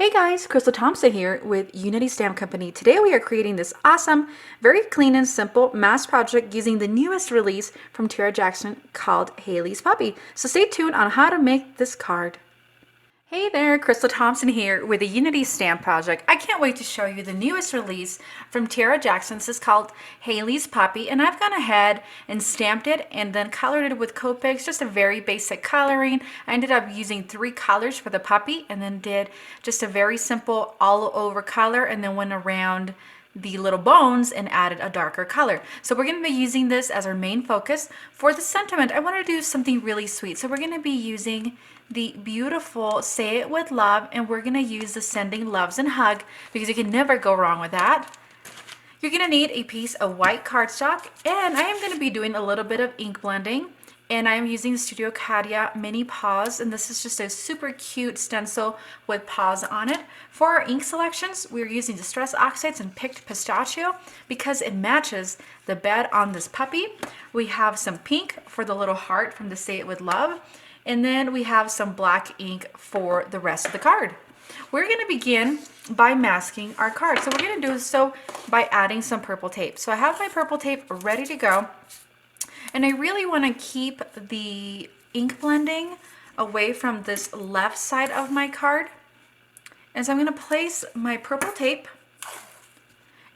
Hey guys, Crystal Thompson here with Unity Stamp Company. Today we are creating this awesome, very clean and simple mass project using the newest release from Tara Jackson called Haley's Puppy. So stay tuned on how to make this card. Hey there, Crystal Thompson here with the Unity Stamp Project. I can't wait to show you the newest release from Tara Jackson. This is called Haley's Puppy, and I've gone ahead and stamped it and then colored it with Copics, just a very basic coloring. I ended up using 3 colors for the puppy and then did just a very simple all over color and then went around the little bones and added a darker color. So we're going to be using this as our main focus. For the sentiment, I want to do something really sweet. So we're going to be using the beautiful Say It With Love, and we're going to use the Sending Loves and Hug because you can never go wrong with that. You're going to need a piece of white cardstock, and I am going to be doing a little bit of ink blending. And I am using Studio Cadia Mini Paws, and this is just a super cute stencil with paws on it. For our ink selections, we're using Distress Oxides and Picked Pistachio because it matches the bed on this puppy. We have some pink for the little heart from the Say It With Love, and then we have some black ink for the rest of the card. We're going to begin by masking our card. So we're going to do so by adding some purple tape. So I have my purple tape ready to go. And I really want to keep the ink blending away from this left side of my card. And so I'm going to place my purple tape.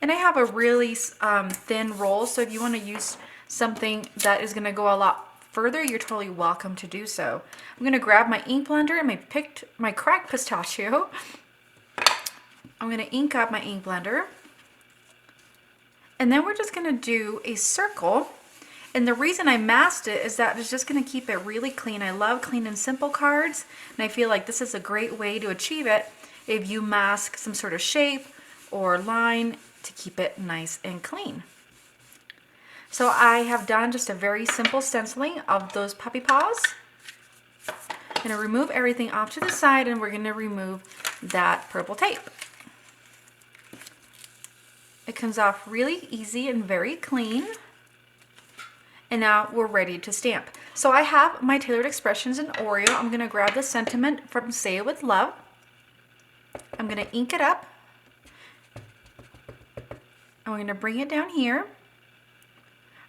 And I have a really thin roll, so if you want to use something that is going to go a lot further, you're totally welcome to do so. I'm going to grab my ink blender and my cracked pistachio. I'm going to ink up my ink blender. And then we're just going to do a circle. And the reason I masked it is that it's just going to keep it really clean. I love clean and simple cards, and I feel like this is a great way to achieve it if you mask some sort of shape or line to keep it nice and clean. So I have done just a very simple stenciling of those puppy paws. I'm going to remove everything off to the side, and we're going to remove that purple tape. It comes off really easy and very clean. And now we're ready to stamp. So I have my Tailored Expressions in Oreo. I'm going to grab the sentiment from Say It With Love. I'm going to ink it up. And we're going to bring it down here.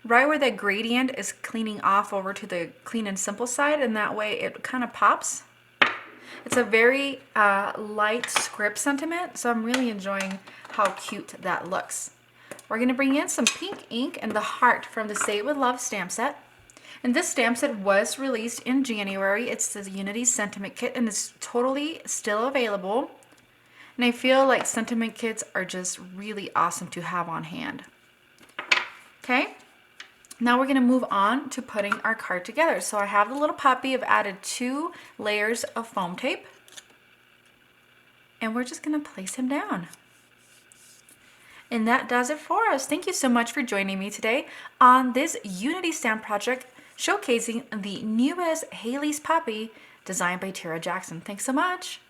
Right where that gradient is cleaning off over to the clean and simple side, and that way it kind of pops. It's a very light script sentiment, so I'm really enjoying how cute that looks. We're going to bring in some pink ink and the heart from the Say It With Love stamp set. And this stamp set was released in January. It's the Unity Sentiment Kit, and it's totally still available. And I feel like sentiment kits are just really awesome to have on hand. Okay, now we're going to move on to putting our card together. So I have the little puppy. I've added 2 layers of foam tape. And we're just going to place him down. And that does it for us. Thank you so much for joining me today on this Unity Stamp project showcasing the newest Haley's Puppy designed by Tara Jackson. Thanks so much.